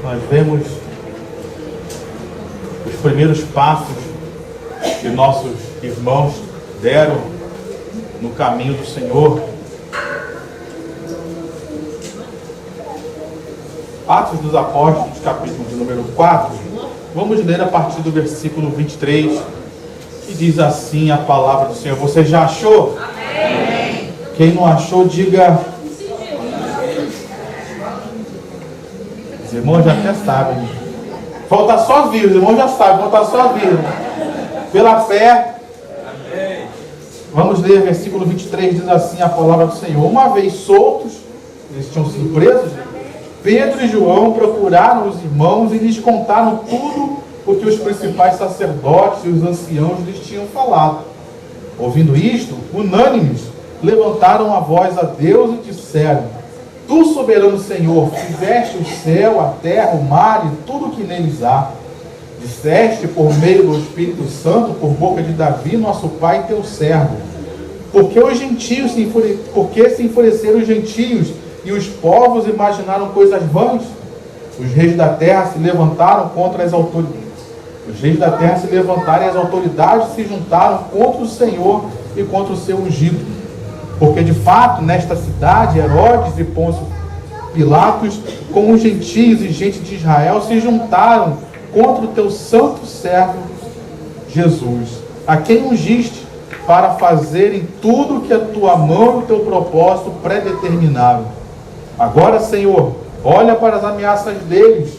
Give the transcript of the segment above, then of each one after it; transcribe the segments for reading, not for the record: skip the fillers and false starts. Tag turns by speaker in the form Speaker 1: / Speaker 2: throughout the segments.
Speaker 1: nós vemos os primeiros passos que nossos irmãos deram no caminho do Senhor. Atos dos Apóstolos, capítulo de número 4, vamos ler a partir do versículo 23, e diz assim a palavra do Senhor. Você já achou? Amém. Quem não achou, diga. Os irmãos já até sabem. Falta só vir, os irmãos já sabem, falta só vir. Pela fé. Vamos ler versículo 23, diz assim a palavra do Senhor. Uma vez soltos, eles tinham sido presos, Pedro e João procuraram os irmãos e lhes contaram tudo o que os principais sacerdotes e os anciãos lhes tinham falado. Ouvindo isto, unânimes, levantaram a voz a Deus e disseram: Tu, soberano Senhor, fizeste o céu, a terra, o mar e tudo o que neles há. Disseste por meio do Espírito Santo, por boca de Davi, nosso pai, teu servo. Porque se enfureceram os gentios e os povos imaginaram coisas vãs? Os reis da terra se levantaram contra as autoridades. Os reis da terra se levantaram e as autoridades se juntaram contra o Senhor e contra o seu ungido. Porque de fato, nesta cidade, Herodes e Pôncio Pilatos, com os gentios e gente de Israel, se juntaram contra o teu santo servo Jesus, a quem ungiste para fazerem tudo o que a tua mão e o teu propósito predeterminaram. Agora, Senhor, olha para as ameaças deles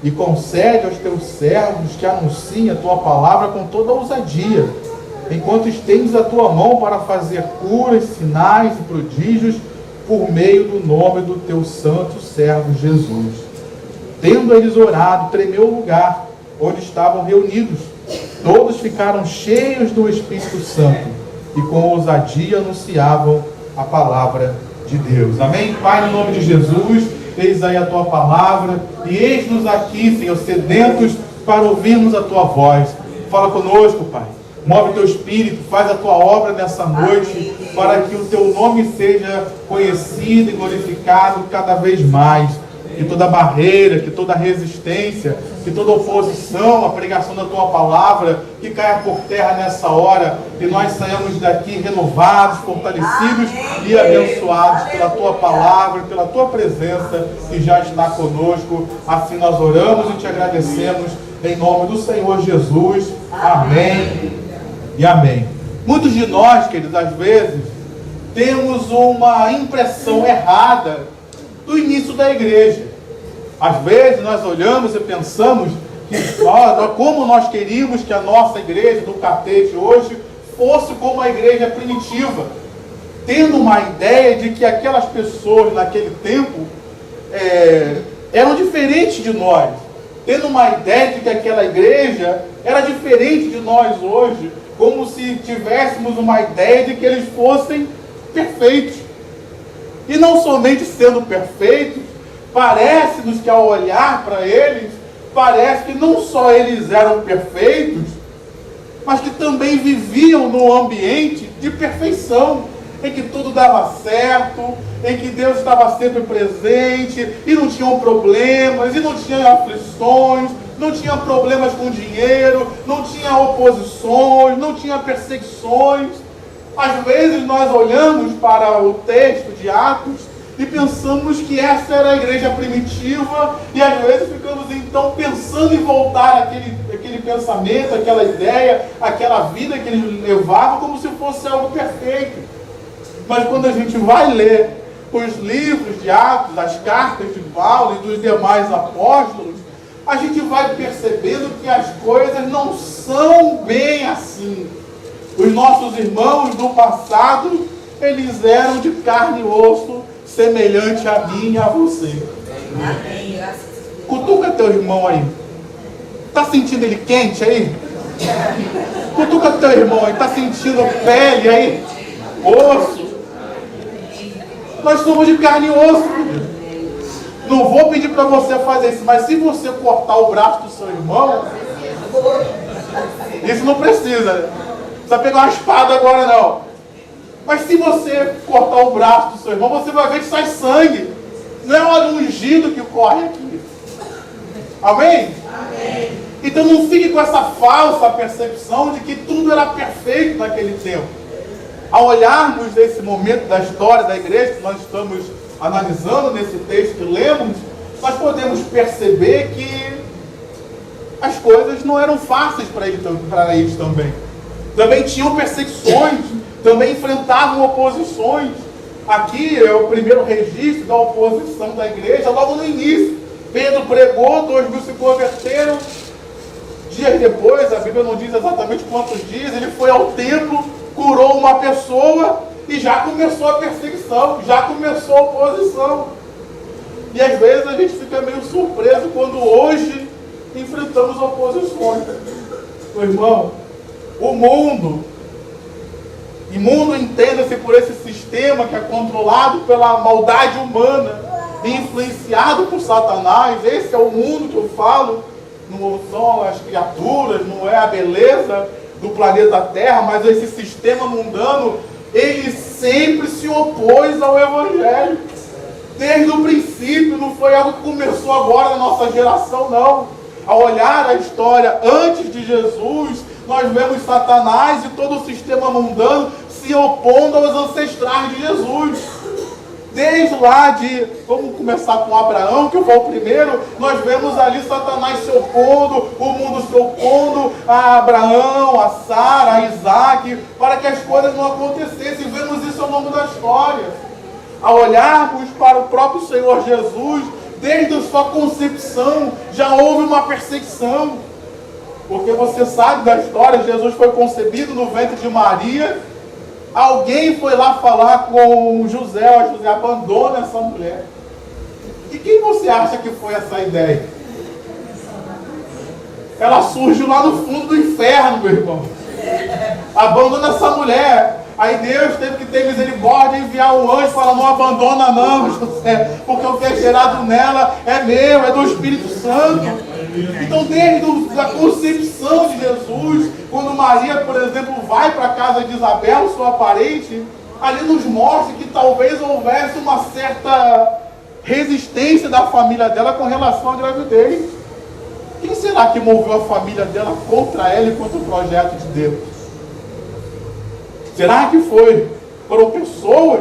Speaker 1: e concede aos teus servos que anunciem a tua palavra com toda ousadia, enquanto estendes a tua mão para fazer curas, sinais e prodígios por meio do nome do teu santo servo Jesus. Tendo eles orado, tremeu o lugar onde estavam reunidos. Todos ficaram cheios do Espírito Santo e com ousadia anunciavam a palavra de Deus. Amém? Pai, no nome de Jesus, eis aí a tua palavra e eis-nos aqui, Senhor, sedentos para ouvirmos a tua voz. Fala conosco, Pai. Move o teu Espírito, faz a tua obra nessa noite, para que o teu nome seja conhecido e glorificado cada vez mais. Que toda barreira, que toda resistência, que toda oposição à pregação da tua palavra, que caia por terra nessa hora, e nós saiamos daqui renovados, fortalecidos e abençoados pela tua palavra, pela tua presença que já está conosco. Assim nós oramos e te agradecemos em nome do Senhor Jesus. Amém e amém. Muitos de nós, queridos, às vezes, temos uma impressão errada do início da igreja. Às vezes nós olhamos e pensamos que como nós queríamos que a nossa igreja do Catete hoje fosse como a igreja primitiva, tendo uma ideia de que aquelas pessoas naquele tempo eram diferentes de nós, tendo uma ideia de que aquela igreja era diferente de nós hoje, como se tivéssemos uma ideia de que eles fossem perfeitos. E não somente sendo perfeitos, parece-nos que ao olhar para eles, parece que não só eles eram perfeitos, mas que também viviam num ambiente de perfeição, em que tudo dava certo, em que Deus estava sempre presente, e não tinham problemas, e não tinham aflições, não tinha problemas com dinheiro, não tinha oposições, não tinha perseguições. Às vezes nós olhamos para o texto de Atos e pensamos que essa era a igreja primitiva, e às vezes ficamos então pensando em voltar aquele pensamento, aquela ideia, aquela vida que eles levavam como se fosse algo perfeito. Mas quando a gente vai ler os livros de Atos, as cartas de Paulo e dos demais apóstolos, a gente vai percebendo que as coisas não são bem assim. Os nossos irmãos do passado, eles eram de carne e osso, semelhante a mim e a você. Amém. Cutuca teu irmão aí. Está sentindo ele quente aí? Cutuca teu irmão aí. Está sentindo pele aí? Osso? Nós somos de carne e osso. Não vou pedir para você fazer isso, mas se você cortar o braço do seu irmão, isso não precisa. Não precisa pegar uma espada agora não. Mas se você cortar o braço do seu irmão, você vai ver que sai sangue. Não é um óleo ungido que corre aqui. Amém? Então não fique com essa falsa percepção de que tudo era perfeito naquele tempo. Ao olharmos esse momento da história da igreja, que nós estamos analisando nesse texto que lemos, nós podemos perceber que as coisas não eram fáceis para eles também. Também tinham perseguições, também enfrentavam oposições. Aqui é o primeiro registro da oposição da igreja, logo no início. Pedro pregou, 2.000 se converteram. Dias depois, a Bíblia não diz exatamente quantos dias, ele foi ao templo, curou uma pessoa e já começou a perseguição, já começou a oposição. E às vezes a gente fica meio surpreso quando hoje enfrentamos oposições. Meu irmão, o mundo entenda-se por esse sistema que é controlado pela maldade humana, influenciado por Satanás. Esse é o mundo que eu falo. Não são as criaturas, não é a beleza do planeta Terra, mas esse sistema mundano, ele sempre se opôs ao Evangelho. Desde o princípio, não foi algo que começou agora na nossa geração, não. Ao olhar a história antes de Jesus, nós vemos Satanás e todo o sistema mundano se opondo aos ancestrais de Jesus. Desde lá vamos começar com Abraão, que foi o primeiro, nós vemos ali Satanás se opondo, o mundo se opondo a Abraão, a Sara, a Isaac, para que as coisas não acontecessem. Vemos isso ao longo da história. Ao olharmos para o próprio Senhor Jesus, desde a sua concepção, já houve uma perseguição. Porque você sabe da história, Jesus foi concebido no ventre de Maria. Alguém foi lá falar com José, José abandona essa mulher. E quem você acha que foi essa ideia? Ela surgiu lá no fundo do inferno, meu irmão. Abandona essa mulher. Aí Deus teve que ter misericórdia e enviar um anjo e falar: não abandona não, José, porque o que é gerado nela é meu, é do Espírito Santo. Então, desde a concepção de Jesus, quando Maria, por exemplo, vai para a casa de Isabel, sua parente, ali nos mostra que talvez houvesse uma certa resistência da família dela com relação à gravidez. Quem será que moveu a família dela contra ela e contra o projeto de Deus? Será que foram pessoas?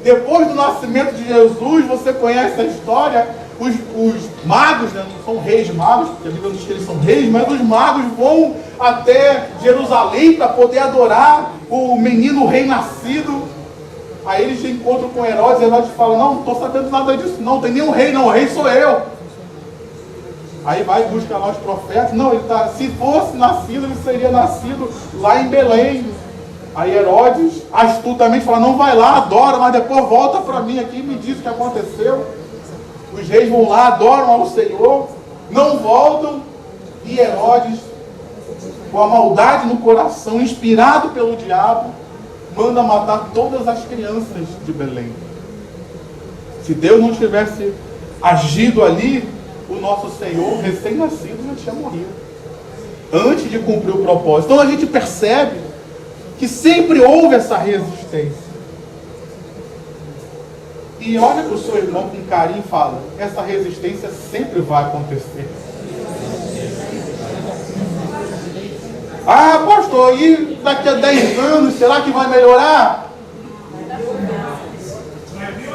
Speaker 1: Depois do nascimento de Jesus, você conhece a história, os magos, né, não são reis magos, porque a Bíblia diz que eles são reis, mas os magos vão até Jerusalém para poder adorar o menino rei nascido. Aí eles se encontram com Herodes, e Herodes fala: não estou sabendo nada disso, não tem nenhum rei, não, o rei sou eu. Aí vai e busca lá os profetas. Não, se fosse nascido, ele seria nascido lá em Belém. Aí Herodes, astutamente, fala: não, vai lá, adora, mas depois volta para mim aqui e me diz o que aconteceu. Os reis vão lá, adoram ao Senhor, não voltam. E Herodes, com a maldade no coração, inspirado pelo diabo, manda matar todas as crianças de Belém. Se Deus não tivesse agido ali, o nosso Senhor, recém-nascido, já tinha morrido, antes de cumprir o propósito. Então a gente percebe que sempre houve essa resistência. E olha para o seu irmão com carinho e fala: essa resistência sempre vai acontecer. Ah, pastor, e daqui a 10 anos, será que vai melhorar?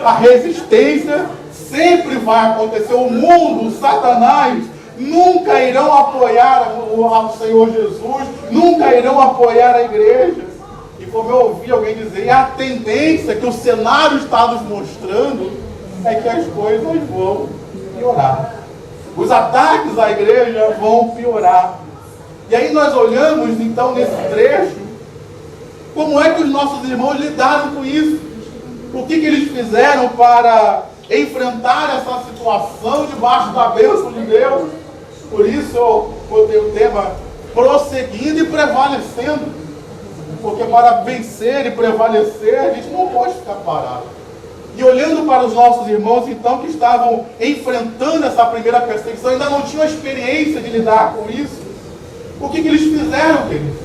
Speaker 1: A resistência sempre vai acontecer. O mundo, o Satanás, nunca irão apoiar o Senhor Jesus, nunca irão apoiar a igreja. E como eu ouvi alguém dizer, a tendência que o cenário está nos mostrando é que as coisas vão piorar. Os ataques à igreja vão piorar. E aí nós olhamos então nesse trecho, como é que os nossos irmãos lidaram com isso? O que eles fizeram para enfrentar essa situação debaixo da bênção de Deus? Por isso eu botei o tema prosseguindo e prevalecendo. Porque para vencer e prevalecer, a gente não pode ficar parado. E olhando para os nossos irmãos, então, que estavam enfrentando essa primeira perseguição, ainda não tinham a experiência de lidar com isso, o que eles fizeram, queridos?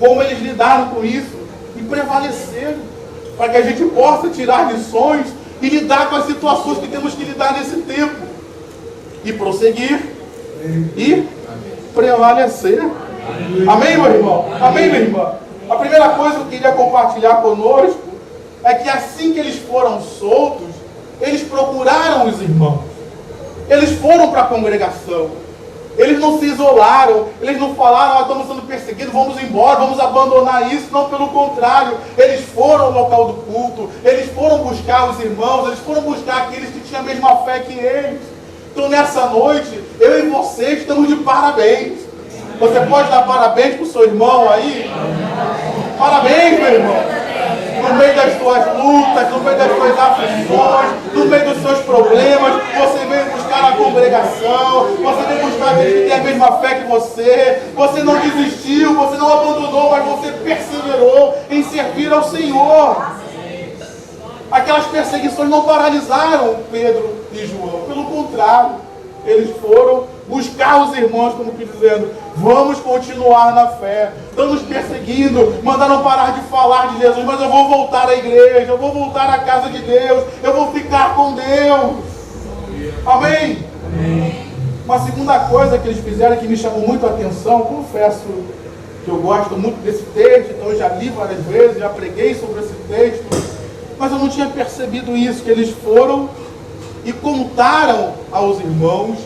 Speaker 1: Como eles lidaram com isso e prevaleceram, para que a gente possa tirar lições e lidar com as situações que temos que lidar nesse tempo. e prosseguir e prevalecer. Amém, meu irmão? Amém, minha irmã? A primeira coisa que eu queria compartilhar conosco é que assim que eles foram soltos, eles procuraram os irmãos. Eles foram para a congregação. Eles não se isolaram. Eles não falaram, estamos sendo perseguidos, vamos embora, vamos abandonar isso. Não, pelo contrário. Eles foram ao local do culto. Eles foram buscar os irmãos. Eles foram buscar aqueles que tinham a mesma fé que eles. Então nessa noite, eu e você estamos de parabéns. Você pode dar parabéns para o seu irmão aí? Parabéns, meu irmão. No meio das suas lutas, no meio das suas aflições, no meio dos seus problemas, você veio buscar na congregação, você veio buscar aqueles que têm a mesma fé que você não desistiu, você não abandonou, mas você perseverou em servir ao Senhor. Aquelas perseguições não paralisaram Pedro e João, pelo contrário, eles foram buscar os irmãos, como que dizendo, vamos continuar na fé. Estão nos perseguindo, mandaram parar de falar de Jesus, mas eu vou voltar à igreja, eu vou voltar à casa de Deus, eu vou ficar com Deus. Amém? Amém. Uma segunda coisa que eles fizeram que me chamou muito a atenção, confesso que eu gosto muito desse texto, então eu já li várias vezes, já preguei sobre esse texto, mas eu não tinha percebido isso, que eles foram e contaram aos irmãos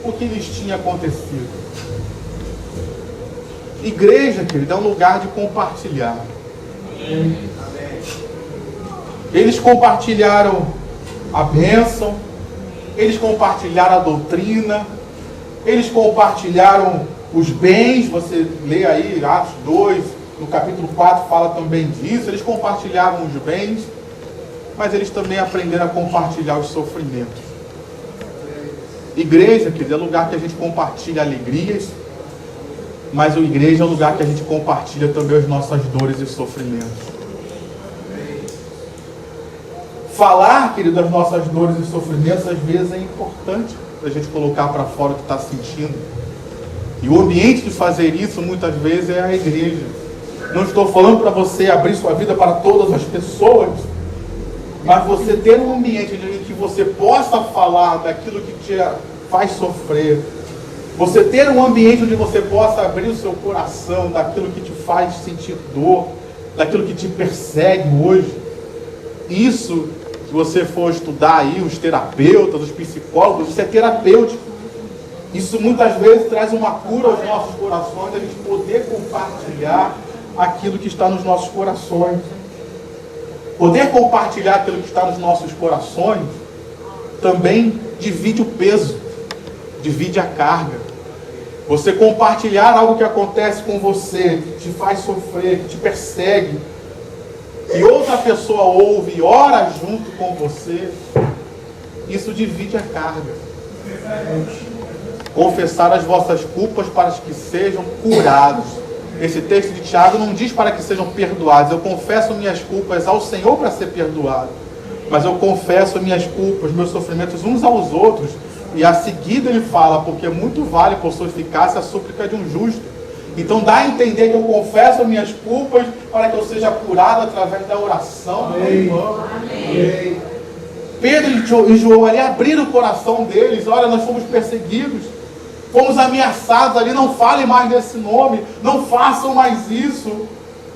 Speaker 1: o que lhes tinha acontecido. Igreja, querido, é um lugar de compartilhar. Eles compartilharam a bênção, eles compartilharam a doutrina, eles compartilharam os bens. Você lê aí Atos 2, no capítulo 4 fala também disso. Eles compartilharam os bens, mas eles também aprenderam a compartilhar os sofrimentos. Igreja, querido, é lugar que a gente compartilha alegrias, mas a igreja é um lugar que a gente compartilha também as nossas dores e sofrimentos. Falar, querido, das nossas dores e sofrimentos, às vezes é importante para a gente colocar para fora o que está sentindo. E o ambiente de fazer isso, muitas vezes, é a igreja. Não estou falando para você abrir sua vida para todas as pessoas, mas você ter um ambiente em que você possa falar daquilo que te faz sofrer. Você ter um ambiente onde você possa abrir o seu coração daquilo que te faz sentir dor, daquilo que te persegue hoje. Isso, se você for estudar aí, os terapeutas, os psicólogos, isso é terapêutico. Isso muitas vezes traz uma cura aos nossos corações, a gente poder compartilhar aquilo que está nos nossos corações. Poder compartilhar aquilo que está nos nossos corações também divide o peso, divide a carga. Você compartilhar algo que acontece com você, que te faz sofrer, que te persegue, e outra pessoa ouve e ora junto com você, isso divide a carga. Confessar as vossas culpas para que sejam curados. Esse texto de Tiago não diz para que sejam perdoados. Eu confesso minhas culpas ao Senhor para ser perdoado. Mas eu confesso minhas culpas, meus sofrimentos uns aos outros. E a seguida ele fala, porque muito vale por sua eficácia a súplica de um justo. Então dá a entender que eu confesso minhas culpas para que eu seja curado através da oração do meu irmão. Amém. Pedro e João ali abriram o coração deles. Olha, nós fomos perseguidos, fomos ameaçados ali, não falem mais desse nome, não façam mais isso.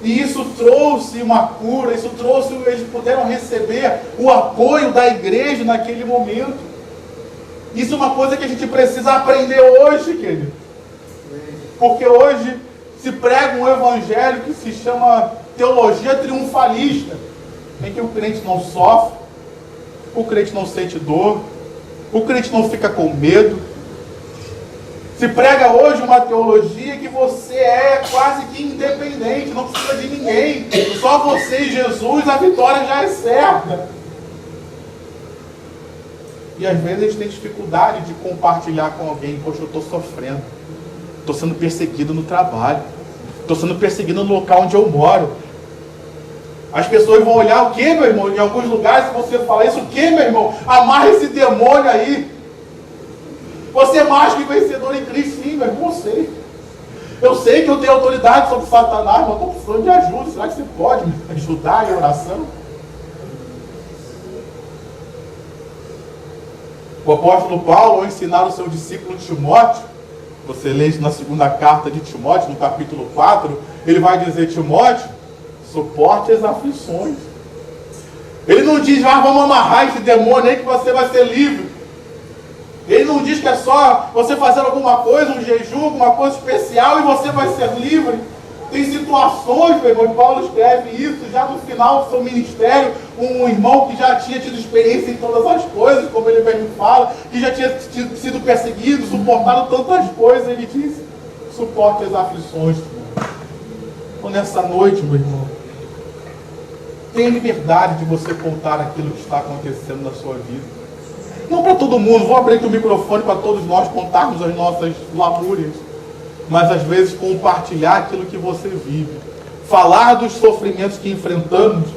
Speaker 1: E isso trouxe uma cura, isso trouxe, eles puderam receber o apoio da igreja naquele momento. Isso é uma coisa que a gente precisa aprender hoje, querido. Porque hoje se prega um evangelho que se chama teologia triunfalista, em que o crente não sofre, o crente não sente dor, o crente não fica com medo. Se prega hoje uma teologia que você é quase que independente, não precisa de ninguém. Só você e Jesus, a vitória já é certa. E às vezes a gente tem dificuldade de compartilhar com alguém. Poxa, eu estou sofrendo. Estou sendo perseguido no trabalho. Estou sendo perseguido no local onde eu moro. As pessoas vão olhar o que, meu irmão? Em alguns lugares, se você falar isso, o que, meu irmão? Amarra esse demônio aí. Você é mais que vencedor em Cristo, sim, meu irmão, eu sei. Eu sei que eu tenho autoridade sobre Satanás, mas eu estou precisando de ajuda. Será que você pode me ajudar em oração? O apóstolo Paulo, ao ensinar o seu discípulo Timóteo, você lê isso na segunda carta de Timóteo, no capítulo 4, ele vai dizer: Timóteo, suporte as aflições. Ele não diz: vamos amarrar esse demônio aí que você vai ser livre. Ele não diz que é só você fazer alguma coisa, um jejum, alguma coisa especial e você vai ser livre. Tem situações, meu irmão, e Paulo escreve isso já no final do seu ministério, um irmão que já tinha tido experiência em todas as coisas, como ele mesmo fala, que já tinha sido perseguido, suportado tantas coisas, ele diz: suporte as aflições. Então nessa noite, meu irmão, tenha liberdade de você contar aquilo que está acontecendo na sua vida. Não para todo mundo, vou abrir aqui o microfone para todos nós contarmos as nossas lamúrias, mas às vezes compartilhar aquilo que você vive. Falar dos sofrimentos que enfrentamos,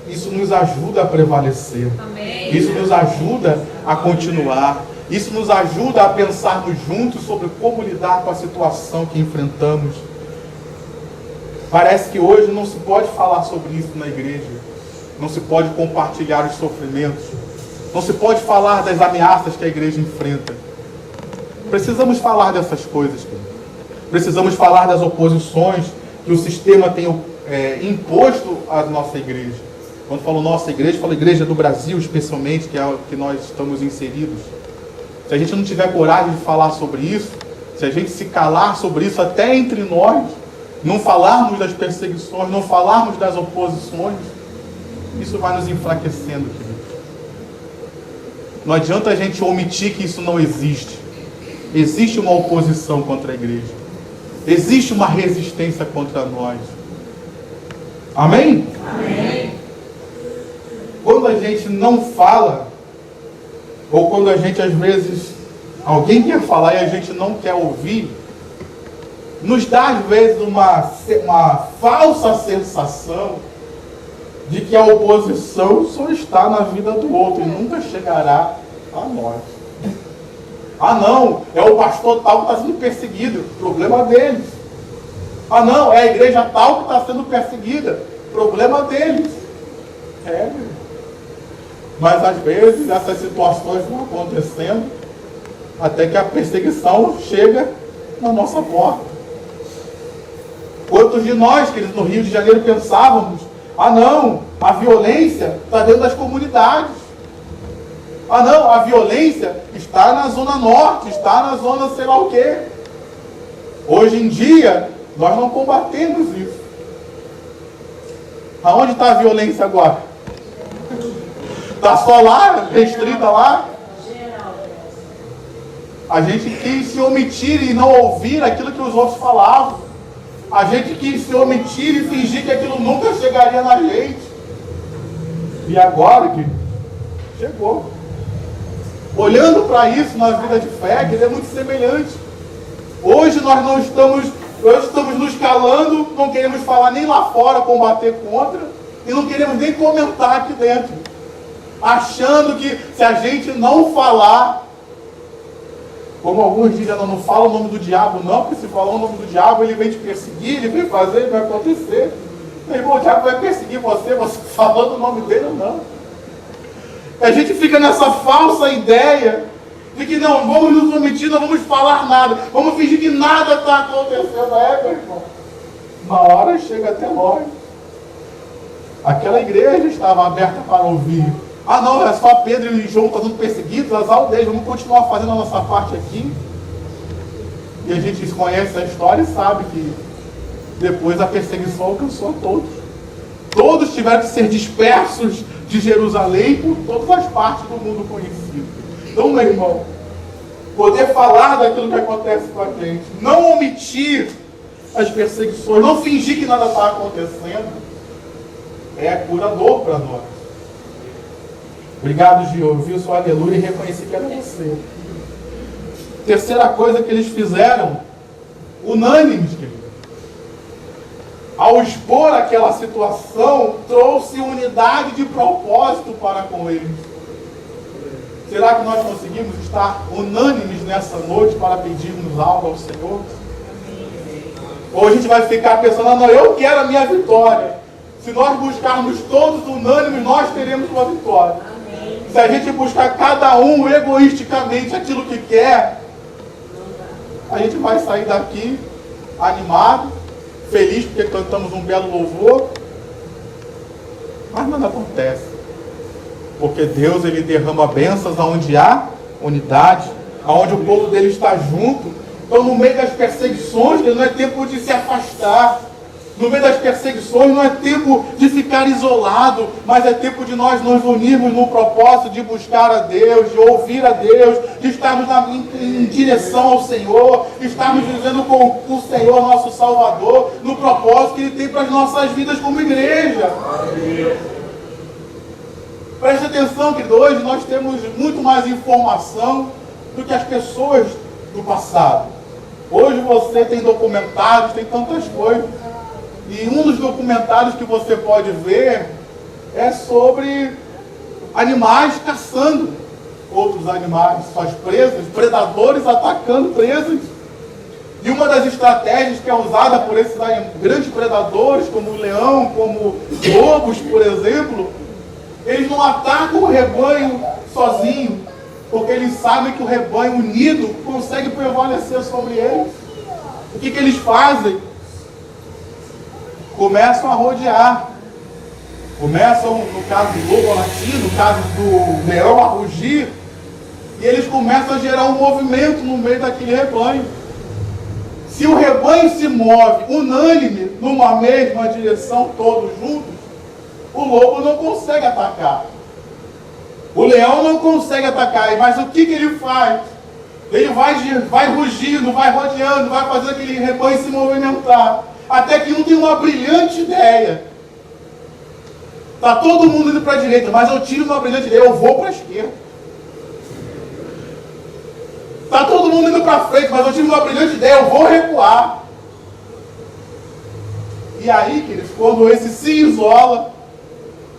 Speaker 1: isso nos ajuda a prevalecer. Amém. Isso nos ajuda a continuar. Isso nos ajuda a pensarmos juntos sobre como lidar com a situação que enfrentamos. Parece que hoje não se pode falar sobre isso na igreja. Não se pode compartilhar os sofrimentos. Não se pode falar das ameaças que a igreja enfrenta. Precisamos falar dessas coisas, querido. Precisamos falar das oposições que o sistema tem imposto à nossa igreja. Quando falo nossa igreja, falo igreja do Brasil especialmente, que é o que nós estamos inseridos. Se a gente não tiver coragem de falar sobre isso, se a gente se calar sobre isso até entre nós, não falarmos das perseguições, não falarmos das oposições, isso vai nos enfraquecendo, querido. Não adianta a gente omitir que isso não existe. Existe uma oposição contra a igreja. Existe uma resistência contra nós. Amém? Amém. Quando a gente não fala, ou quando a gente às vezes, alguém quer falar e a gente não quer ouvir, nos dá às vezes uma falsa sensação de que a oposição só está na vida do outro e nunca chegará a nós. Ah não, é o pastor tal que está sendo perseguido, problema deles. Ah não, é a igreja tal que está sendo perseguida, problema deles. Mas às vezes essas situações vão acontecendo até que a perseguição chega na nossa porta. Quantos de nós, queridos, no Rio de Janeiro pensávamos: ah não, a violência está dentro das comunidades. Ah não, a violência está na zona norte, está na zona sei lá o quê. Hoje em dia, nós não combatemos isso. Aonde está a violência agora? Está só lá, restrita lá? A gente quis se omitir e não ouvir aquilo que os outros falavam. A gente quis se omitir e fingir que aquilo nunca chegaria na gente. E agora que chegou. Olhando para isso na vida de fé, que ele é muito semelhante. Hoje nós estamos nos calando, não queremos falar nem lá fora, combater contra, e não queremos nem comentar aqui dentro. Achando que se a gente não falar, como alguns dizem, não fala o nome do diabo, não, porque se falar o nome do diabo, ele vem te perseguir, ele vem fazer, ele vai acontecer. Meu irmão, o diabo vai perseguir você falando o nome dele ou não. A gente fica nessa falsa ideia de que não vamos nos omitir, não vamos falar nada, vamos fingir que nada está acontecendo. Meu irmão, uma hora chega até nós. Aquela igreja estava aberta para ouvir. Ah não, é só Pedro e João estão sendo perseguidos, as aldeias, vamos continuar fazendo a nossa parte aqui. E a gente conhece a história e sabe que depois a perseguição alcançou a todos. Todos tiveram que ser dispersos de Jerusalém por todas as partes do mundo conhecido. Então, meu irmão, poder falar daquilo que acontece com a gente, não omitir as perseguições, não fingir que nada está acontecendo, é curador para nós. Obrigado, Gil. Eu vi o seu aleluia e reconheci que era você. Terceira coisa que eles fizeram, unânimes, querido. Ao expor aquela situação, trouxe unidade de propósito para com eles. Será que nós conseguimos estar unânimes nessa noite para pedirmos algo ao Senhor? Ou a gente vai ficar pensando: não, eu quero a minha vitória. Se nós buscarmos todos unânimes, nós teremos uma vitória. Se a gente buscar cada um egoisticamente aquilo que quer, a gente vai sair daqui animado, feliz porque cantamos um belo louvor, mas nada acontece. Porque Deus, ele derrama bênçãos onde há unidade, onde o povo dele está junto. Então, no meio das perseguições, não é tempo de se afastar. No meio das perseguições não é tempo de ficar isolado, mas é tempo de nós nos unirmos no propósito de buscar a Deus, de ouvir a Deus, de estarmos em direção ao Senhor, de estarmos vivendo com o Senhor, nosso Salvador, no propósito que Ele tem para as nossas vidas como igreja. Preste atenção, querido, hoje nós temos muito mais informação do que as pessoas do passado. Hoje você tem documentários, tem tantas coisas. E um dos documentários que você pode ver é sobre animais caçando outros animais, suas presas, predadores atacando presas. E uma das estratégias que é usada por esses grandes predadores, como o leão, como lobos, por exemplo, eles não atacam o rebanho sozinho, porque eles sabem que o rebanho unido consegue prevalecer sobre eles. O que eles fazem? Começam a rodear. Começam, no caso do lobo a latir, no caso do leão a rugir, e eles começam a gerar um movimento no meio daquele rebanho. Se o rebanho se move unânime, numa mesma direção, todos juntos, o lobo não consegue atacar. O leão não consegue atacar, mas o que ele faz? Ele vai rugindo, vai rodeando, vai fazendo aquele rebanho se movimentar. Até que um tem uma brilhante ideia. Está todo mundo indo para a direita, mas eu tiro uma brilhante ideia, eu vou para a esquerda. Está todo mundo indo para frente, mas eu tive uma brilhante ideia, eu vou recuar. E aí, queridos, quando esse se isola,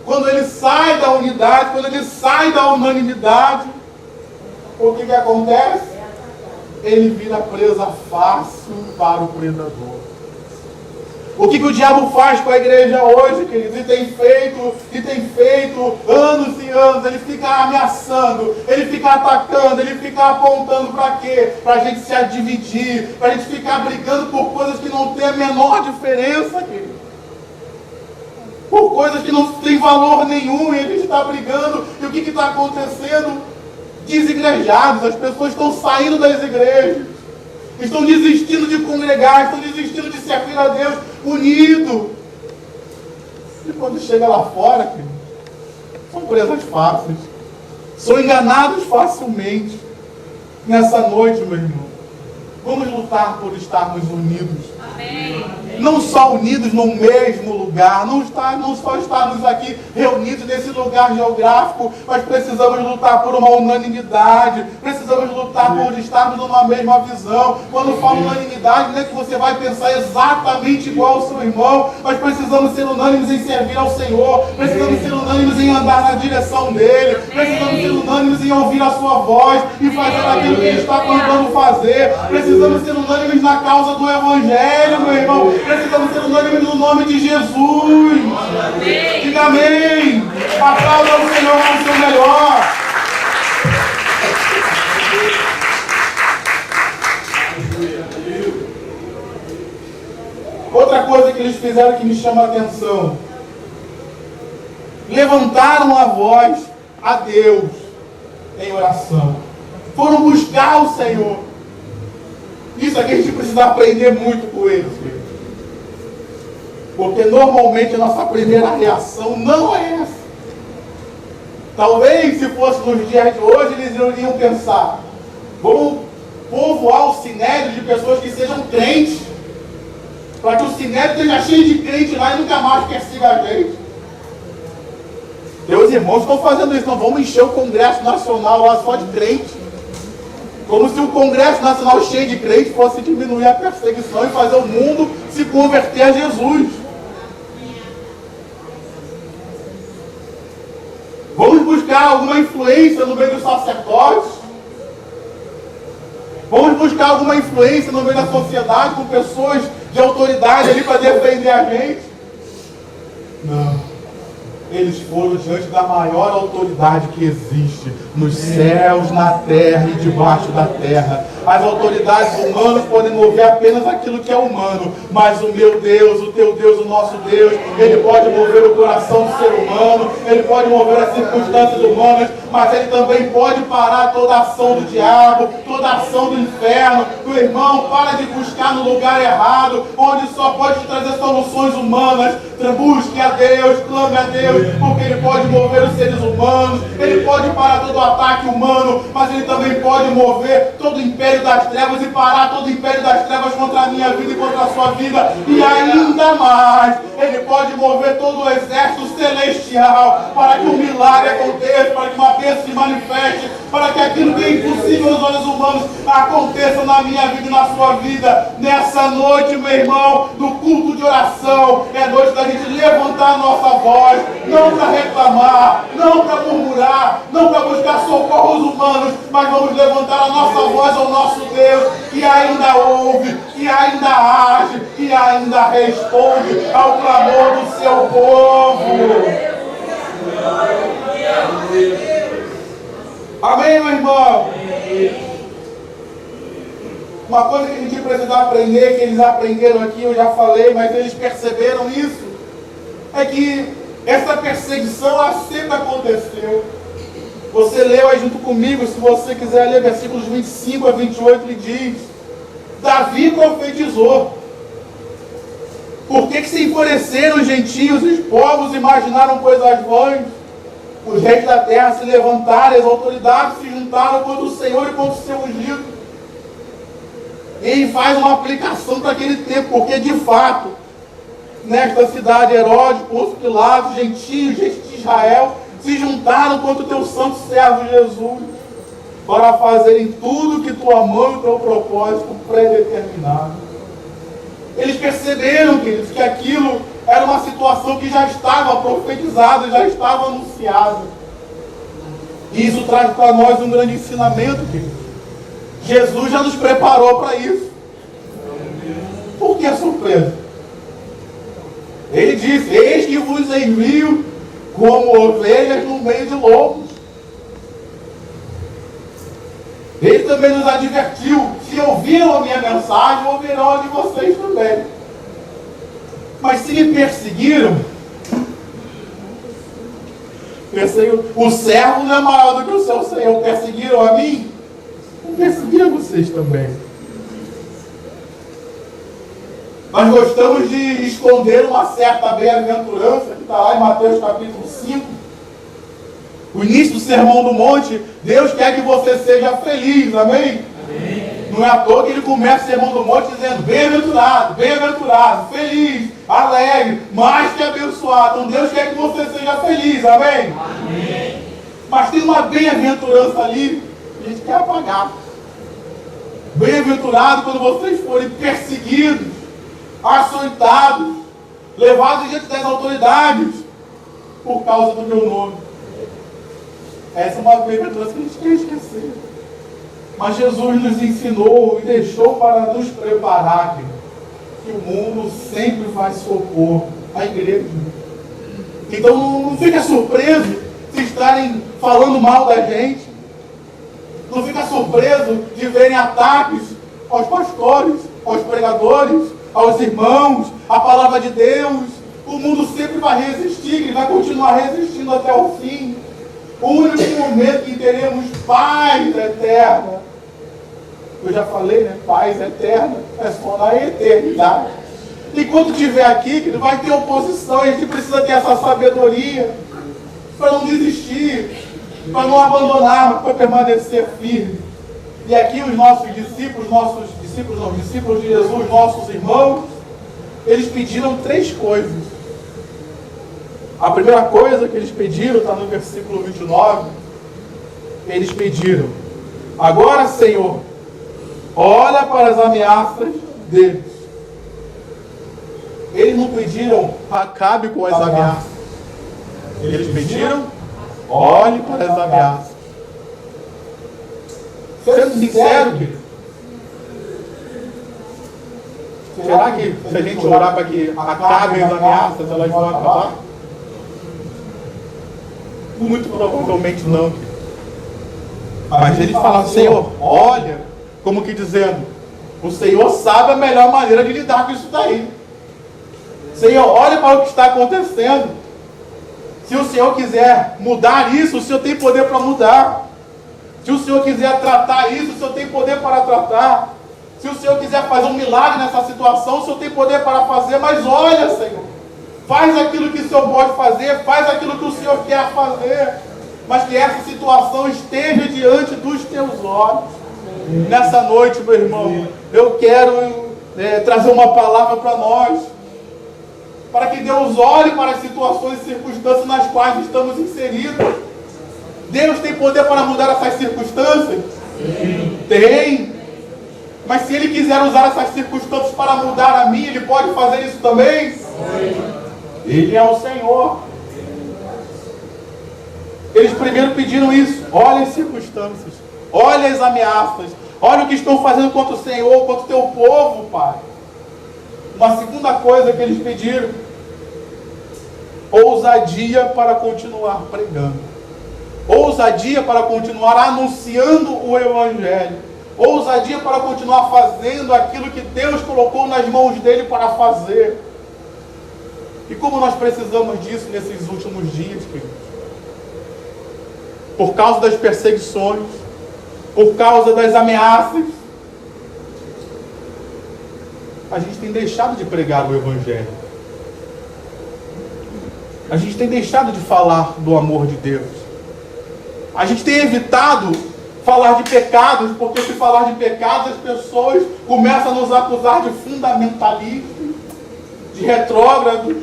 Speaker 1: quando ele sai da unidade, quando ele sai da unanimidade, o que acontece? Ele vira presa fácil para o predador. O que o diabo faz com a igreja hoje, queridos? E tem feito anos e anos. Ele fica ameaçando, ele fica atacando, ele fica apontando para quê? Para a gente se dividir, para a gente ficar brigando por coisas que não tem a menor diferença, querido. Por coisas que não tem valor nenhum, e a gente está brigando. E o que está acontecendo? Desigrejados, as pessoas estão saindo das igrejas. Estão desistindo de congregar, estão desistindo de servir a Deus unido. E quando chega lá fora, querido, são presas fáceis. São enganados facilmente. Nessa noite, meu irmão, vamos lutar por estarmos unidos. Amém. Não só unidos no mesmo lugar, não só estarmos aqui reunidos nesse lugar geográfico, mas precisamos lutar por uma unanimidade, precisamos lutar por estarmos numa mesma visão. Quando falo unanimidade, não é que você vai pensar exatamente igual ao seu irmão, mas precisamos ser unânimes em servir ao Senhor, precisamos ser unânimes em andar na direção dele, precisamos ser unânimes em ouvir a sua voz e fazer aquilo que ele está mandando fazer, precisamos ser unânimes na causa do Evangelho, meu irmão. Precisamos ser unânimes no nome de Jesus. Amém. Diga amém. Aplauda o Senhor com o seu melhor. Outra coisa que eles fizeram que me chama a atenção. Levantaram a voz a Deus em oração. Foram buscar o Senhor. Isso aqui a gente precisa aprender muito com eles. Porque normalmente a nossa primeira reação não é essa. Talvez se fosse nos dias de hoje, eles iriam pensar: vamos povoar o sinédrio de pessoas que sejam crentes, para que o sinédrio esteja cheio de crentes lá e nunca mais persiga a gente. Meus irmãos estão fazendo isso, não vamos encher o Congresso Nacional lá só de crentes. Como se o Congresso Nacional cheio de crentes fosse diminuir a perseguição e fazer o mundo se converter a Jesus. Vamos buscar alguma influência no meio dos sacerdotes? Vamos buscar alguma influência no meio da sociedade, com pessoas de autoridade ali para defender a gente? Não. eles foram diante da maior autoridade que existe nos céus, na terra e debaixo da terra. As autoridades humanas podem mover apenas aquilo que é humano, mas o meu Deus, o teu Deus, o nosso Deus, Ele pode mover o coração do ser humano, Ele pode mover as circunstâncias humanas, mas Ele também pode parar toda a ação do diabo, toda a ação do inferno. Meu irmão, para de buscar no lugar errado, onde só pode te trazer soluções humanas. Busque a Deus, clame a Deus, porque Ele pode mover os seres humanos, Ele pode parar todo o ataque humano, mas Ele também pode mover todo o império das trevas e parar todo o império das trevas contra a minha vida e contra a sua vida. E ainda mais, Ele pode mover todo o exército celestial para que um milagre aconteça, para que uma bênção se manifeste, para que aquilo que é impossível aos olhos humanos aconteça na minha vida e na sua vida. Nessa noite, meu irmão, no culto de oração, é noite da gente levantar a nossa voz, não para reclamar, não para murmurar, não para buscar socorros humanos, mas vamos levantar a nossa voz ao nosso Deus, que ainda ouve, que ainda age, que ainda responde ao clamor do seu povo. Amém, meu irmão? Uma coisa que a gente precisa aprender, que eles aprenderam aqui, eu já falei, mas eles perceberam isso, é que essa perseguição ela sempre aconteceu. Você leu aí junto comigo, se você quiser ler versículos 25 a 28, ele diz: Davi profetizou. Por que se enfureceram os gentios e os povos imaginaram coisas vãs? Os reis da terra se levantaram, as autoridades se juntaram contra o Senhor e contra o seu ungido. Ele faz uma aplicação para aquele tempo, porque de fato, nesta cidade, Herodes, Pôncio Pilatos, gentios, gente de Israel, se juntaram contra o teu santo servo Jesus, para fazerem tudo que tua mão e o teu propósito predeterminado. Eles perceberam, queridos, que aquilo era uma situação que já estava profetizada, já estava anunciada. E isso traz para nós um grande ensinamento, queridos. Jesus já nos preparou para isso. Por que a surpresa? Ele disse: eis que vos envio como ovelhas no meio de lobos. Ele também nos advertiu: se ouviram a minha mensagem, ouvirão a de vocês também. Mas se me perseguiram, o servo não é maior do que o seu Senhor. Perseguiram a mim, perseguiram vocês também. Nós gostamos de esconder uma certa bem-aventurança que está lá em Mateus capítulo 5. O início do Sermão do Monte, Deus quer que você seja feliz, amém? Amém. Não é à toa que ele começa o Sermão do Monte dizendo: bem-aventurado, bem-aventurado, feliz, alegre, mais que abençoado. Então Deus quer que você seja feliz, amém? Amém. Mas tem uma bem-aventurança ali que a gente quer apagar. Bem-aventurado quando vocês forem perseguidos, açoitados, levados diante das autoridades por causa do meu nome. Essa é uma bem-aventurança que a gente quer esquecer. Mas Jesus nos ensinou e deixou para nos preparar que o mundo sempre vai socorrer a igreja. Então não fica surpreso se estarem falando mal da gente. Não fica surpreso de verem ataques aos pastores, aos pregadores, aos irmãos, à palavra de Deus. O mundo sempre vai resistir, ele vai continuar resistindo até o fim. O único momento que teremos paz eterna, eu já falei, né? Paz eterna é só na eternidade. Enquanto estiver aqui, que vai ter oposição, a gente precisa ter essa sabedoria para não desistir, para não abandonar, mas para permanecer firme. E aqui os discípulos de Jesus, nossos irmãos, eles pediram 3 coisas. A primeira coisa que eles pediram está no versículo 29. Eles pediram: agora, Senhor, olha para as ameaças deles. Eles não pediram: acabe com as ameaças. Eles pediram: olhe para as ameaças. Sendo sincero, querido, será que se a gente orar para que acabem as ameaças, elas vão acabar? Muito provavelmente não. Mas ele fala, Senhor, olha, como que dizendo, o Senhor sabe a melhor maneira de lidar com isso daí. Senhor, olha para o que está acontecendo. Se o Senhor quiser mudar isso, o Senhor tem poder para mudar. Se o Senhor quiser tratar isso, o Senhor tem poder para tratar. Se o Senhor quiser fazer um milagre nessa situação, o Senhor tem poder para fazer. Mas olha, Senhor, faz aquilo que o Senhor pode fazer, faz aquilo que o Senhor quer fazer. Mas que essa situação esteja diante dos teus olhos. Nessa noite, meu irmão, eu quero trazer uma palavra para nós. Para que Deus olhe para as situações e circunstâncias nas quais estamos inseridos. Deus tem poder para mudar essas circunstâncias? Sim. Tem. Mas se Ele quiser usar essas circunstâncias para mudar a mim, Ele pode fazer isso também? Sim. Ele é o Senhor. Eles primeiro pediram isso. Olha as circunstâncias. Olha as ameaças. Olha o que estão fazendo contra o Senhor, contra o teu povo, Pai. Uma segunda coisa que eles pediram: ousadia para continuar pregando. Ousadia para continuar anunciando o Evangelho. Ousadia para continuar fazendo aquilo que Deus colocou nas mãos dele para fazer. E como nós precisamos disso nesses últimos dias, queridos? Por causa das perseguições, por causa das ameaças, a gente tem deixado de pregar o Evangelho. A gente tem deixado de falar do amor de Deus. A gente tem evitado falar de pecados, porque se falar de pecados, as pessoas começam a nos acusar de fundamentalistas, de retrógrados,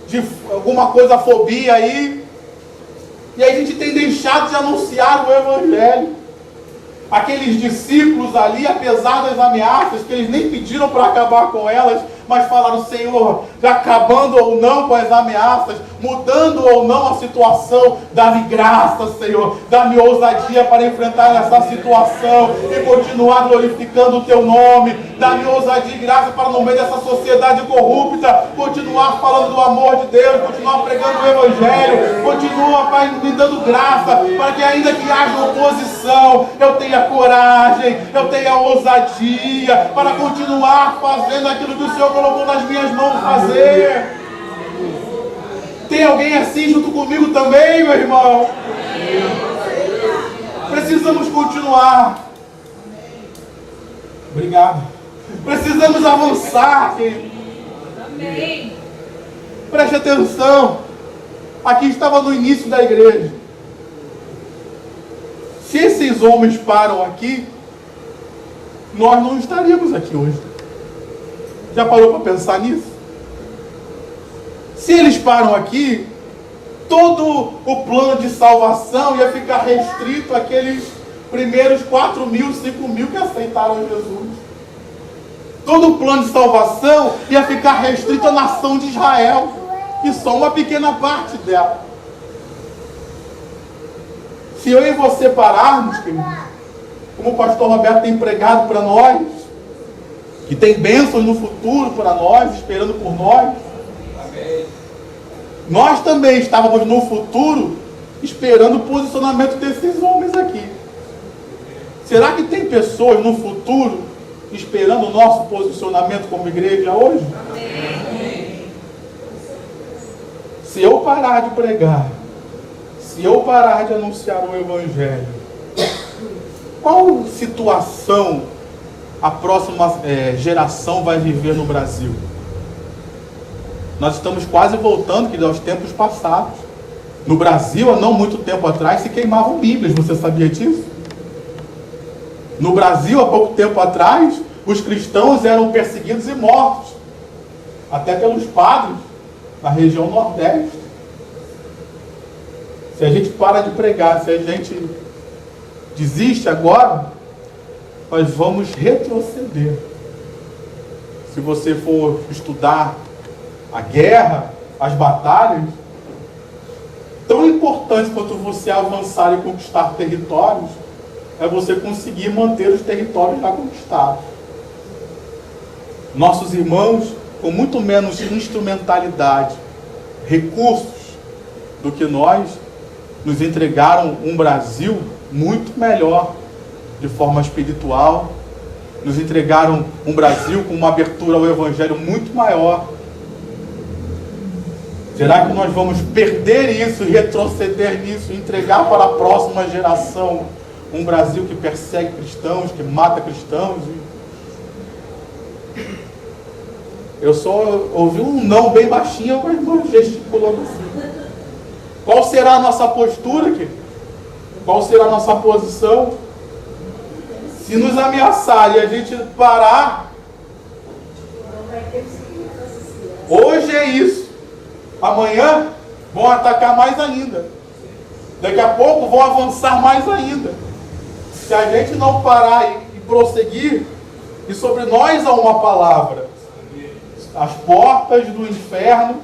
Speaker 1: de alguma coisa fobia aí. E aí a gente tem deixado de anunciar o Evangelho. Aqueles discípulos ali, apesar das ameaças, que eles nem pediram para acabar com elas, mas falaram: Senhor, acabando ou não com as ameaças, mudando ou não a situação, dá-me graça, Senhor, dá-me ousadia para enfrentar essa situação e continuar glorificando o Teu nome, dá-me ousadia e graça para, no meio dessa sociedade corrupta, continuar falando do amor de Deus, continuar pregando o Evangelho, continua, Pai, me dando graça, para que ainda que haja oposição, eu tenha coragem, eu tenha ousadia para continuar fazendo aquilo que o Senhor colocou nas minhas mãos fazer. Tem alguém assim junto comigo também, meu irmão? Precisamos continuar. Obrigado. Precisamos avançar, querido. Amém. Preste atenção. Aqui estava no início da igreja. Se esses homens param aqui, nós não estaríamos aqui hoje. Já parou para pensar nisso? Se eles param aqui, todo o plano de salvação ia ficar restrito àqueles primeiros 4.000, 5.000 que aceitaram Jesus. Todo o plano de salvação ia ficar restrito à nação de Israel, e só uma pequena parte dela. Se eu e você pararmos, querido, como o pastor Roberto tem pregado para nós, que tem bênçãos no futuro para nós, esperando por nós, nós também estávamos no futuro esperando o posicionamento desses homens aqui. Será que tem pessoas no futuro esperando o nosso posicionamento como igreja hoje? Se eu parar de pregar, se eu parar de anunciar o Evangelho, qual situação a próxima geração vai viver no Brasil? Nós estamos quase voltando aos tempos passados. No Brasil, há não muito tempo atrás, se queimavam Bíblias. Você sabia disso? No Brasil, há pouco tempo atrás, os cristãos eram perseguidos e mortos. Até pelos padres na região Nordeste. Se a gente para de pregar, se a gente desiste agora, nós vamos retroceder. Se você for estudar a guerra, as batalhas, tão importante quanto você avançar e conquistar territórios, é você conseguir manter os territórios já conquistados. Nossos irmãos, com muito menos instrumentalidade, recursos do que nós, nos entregaram um Brasil muito melhor de forma espiritual, nos entregaram um Brasil com uma abertura ao Evangelho muito maior. Será que nós vamos perder isso, retroceder nisso, entregar para a próxima geração um Brasil que persegue cristãos, que mata cristãos? Eu só ouvi um não bem baixinho, mas irmão gesticulando assim. Qual será a nossa postura aqui? Qual será a nossa posição? Se nos ameaçarem e a gente parar, hoje é isso. Amanhã vão atacar mais ainda. Daqui a pouco vão avançar mais ainda. Se a gente não parar e prosseguir, e sobre nós há uma palavra: as portas do inferno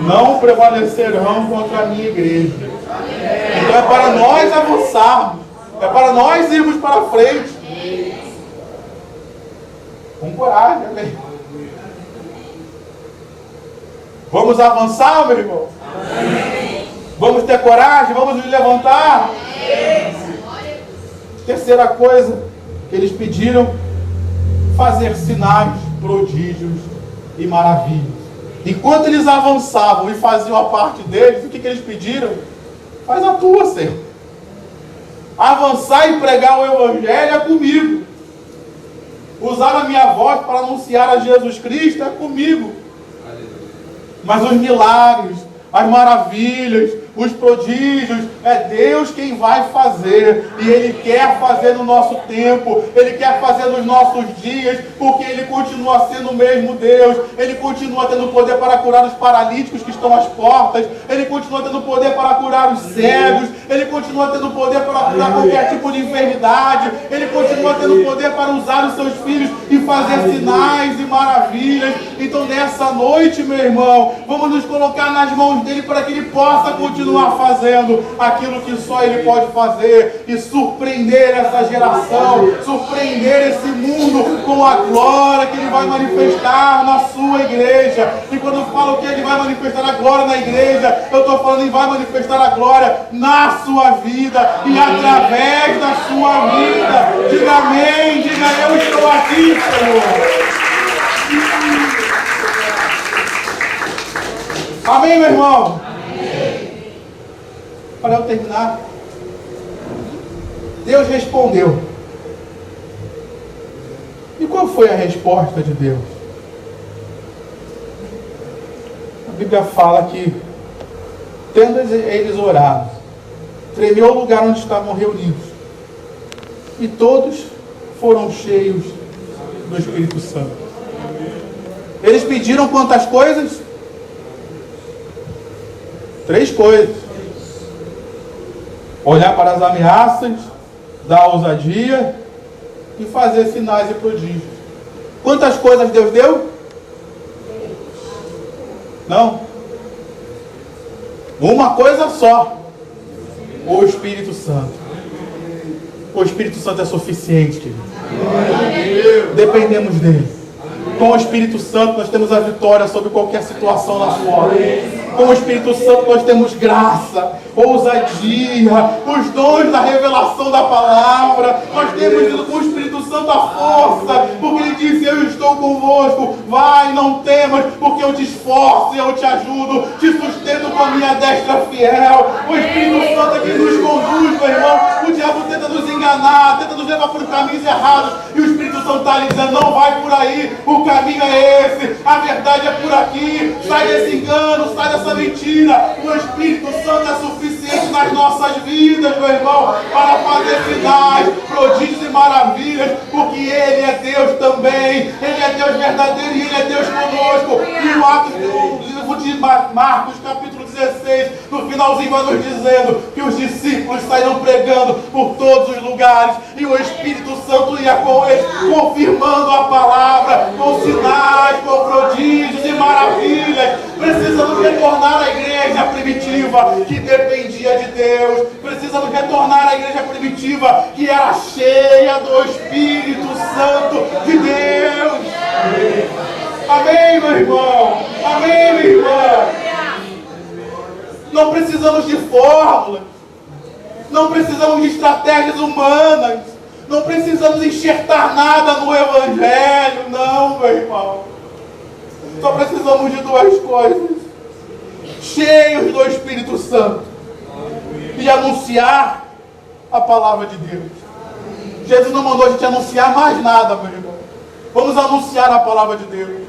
Speaker 1: não prevalecerão contra a minha igreja. Então é para nós avançarmos, é para nós irmos para frente. Com coragem, amém? Vamos avançar, meu irmão? Vamos ter coragem? Vamos nos levantar? Terceira coisa que eles pediram: fazer sinais, prodígios e maravilhas. Enquanto eles avançavam e faziam a parte deles, o que eles pediram? Faz a tua, Senhor. Avançar e pregar o Evangelho é comigo. Usar a minha voz para anunciar a Jesus Cristo é comigo. Mas os milagres, as maravilhas, os prodígios, é Deus quem vai fazer. E Ele quer fazer no nosso tempo, Ele quer fazer nos nossos dias, porque Ele continua sendo o mesmo Deus. Ele continua tendo poder para curar os paralíticos que estão às portas. Ele continua tendo poder para curar os cegos. Ele continua tendo poder para curar qualquer tipo de enfermidade. Ele continua tendo poder para usar os seus filhos e fazer sinais e maravilhas. Então nessa noite, meu irmão, vamos nos colocar nas mãos dele para que Ele possa continuar fazendo aquilo que só Ele pode fazer e surpreender essa geração, surpreender esse mundo com a glória que Ele vai manifestar na sua igreja. E quando eu falo que Ele vai manifestar a glória na igreja, eu estou falando que vai manifestar a glória na sua vida e através da sua vida. Diga amém, diga eu estou aqui, Senhor. Amém, meu irmão? Amém. Para eu terminar, Deus respondeu. E qual foi a resposta de Deus? A Bíblia fala que, tendo eles orado, tremeu o lugar onde estavam reunidos, e todos foram cheios do Espírito Santo. Eles pediram quantas coisas? 3 coisas: olhar para as ameaças, dar ousadia e fazer sinais e prodígios. Quantas coisas Deus deu? Não. Uma coisa só: o Espírito Santo. O Espírito Santo é suficiente, querido. Dependemos dele. Com o Espírito Santo nós temos a vitória sobre qualquer situação lá fora. Com o Espírito Santo nós temos graça, ousadia, os dons da revelação da palavra. Nós temos com o Espírito Santo a força, porque Ele disse: eu estou convosco, vai, não temas, porque eu te esforço e eu te ajudo, te sustento com a minha destra fiel. O Espírito Santo é que nos conduz, meu irmão. O diabo tenta nos enganar, tenta nos levar por caminhos errados, e o Espírito Santo está lhe dizendo: não vai por aí, o caminho é esse, a verdade é por aqui, sai desse engano, sai dessa mentira. O Espírito Santo é suficiente nas nossas vidas, meu irmão, para fazer sinais, prodígios e maravilhas, porque Ele é Deus também. Ele é Deus verdadeiro e Ele é Deus conosco. E no livro de Marcos, capítulo 16, no finalzinho vai nos dizendo que os discípulos saíram pregando por todos os lugares, e o Espírito Santo ia com eles, confirmando a palavra, com sinais, com prodígios e maravilhas. Precisamos retornar à igreja primitiva que dependia de Deus. Precisamos retornar à igreja primitiva que era cheia do Espírito Santo de Deus. Amém, meu irmão? Amém, minha irmã? Não precisamos de fórmulas. Não precisamos de estratégias humanas. Não precisamos enxertar nada no Evangelho. Não, meu irmão. Só precisamos de duas coisas. Cheios do Espírito Santo. E anunciar a palavra de Deus. Jesus não mandou a gente anunciar mais nada, meu irmão. Vamos anunciar a palavra de Deus.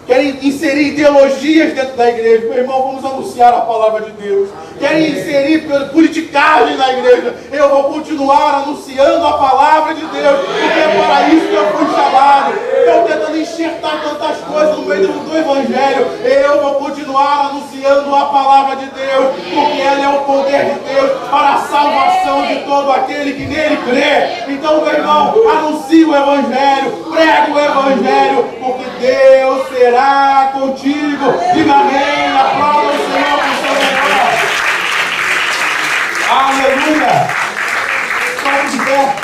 Speaker 1: Querem inserir ideologias dentro da igreja. Meu irmão, vamos anunciar a palavra de Deus. Querem inserir politicagem na igreja. Eu vou continuar anunciando a palavra de Deus, porque é para isso que eu fui chamado. Estão tentando enxertar tantas coisas no meio do Evangelho. Eu vou continuar anunciando a palavra de Deus, porque ela é o poder de Deus para a salvação de todo aquele que nele crê. Então, meu irmão, anuncie o Evangelho, pregue o Evangelho, porque Deus será contigo. Diga amém, aplauda o Senhor com seu melhor. Aleluia! Sobe de pé.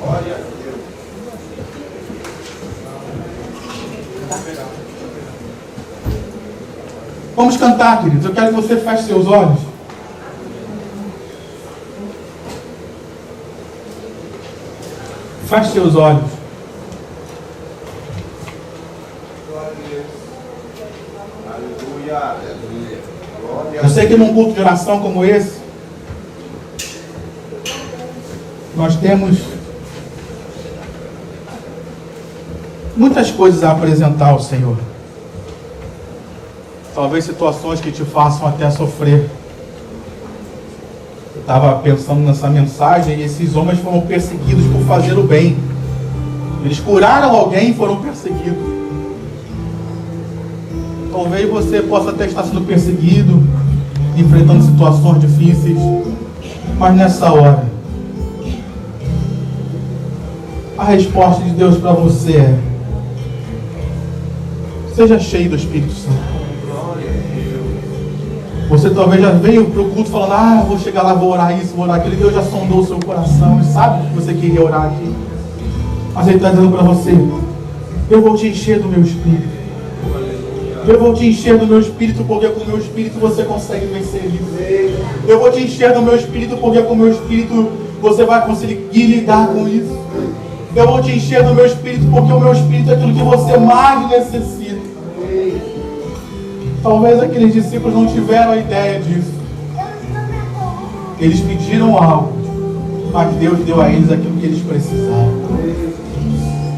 Speaker 1: Glória a Deus. Vamos cantar, queridos. Eu quero que você feche seus olhos. Feche seus olhos. Eu sei que num culto de oração como esse, nós temos muitas coisas a apresentar ao Senhor. Talvez situações que te façam até sofrer. Eu estava pensando nessa mensagem e esses homens foram perseguidos por fazer o bem. Eles curaram alguém e foram perseguidos. Talvez você possa até estar sendo perseguido, enfrentando situações difíceis, mas nessa hora, a resposta de Deus para você é: seja cheio do Espírito Santo. Você talvez já veio para o culto falando: vou chegar lá, vou orar isso, vou orar aquilo. Deus já sondou o seu coração e sabe que você queria orar aqui. Mas Ele está dizendo para você: eu vou te encher do meu Espírito. Eu vou te encher do meu Espírito, porque com o meu Espírito você consegue vencer isso. Eu vou te encher do meu Espírito, porque com o meu Espírito você vai conseguir lidar com isso. Eu vou te encher do meu Espírito, porque o meu Espírito é aquilo que você mais necessita. Talvez aqueles discípulos não tiveram a ideia disso. Eles pediram algo, mas Deus deu a eles aquilo que eles precisavam.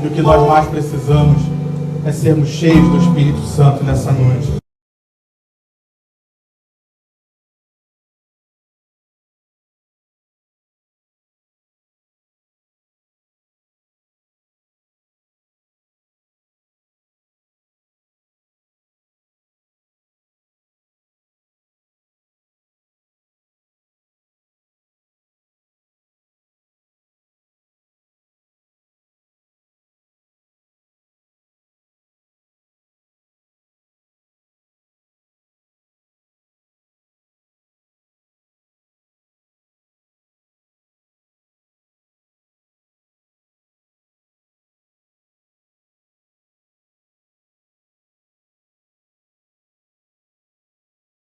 Speaker 1: E o que nós mais precisamos é sermos cheios do Espírito Santo nessa noite.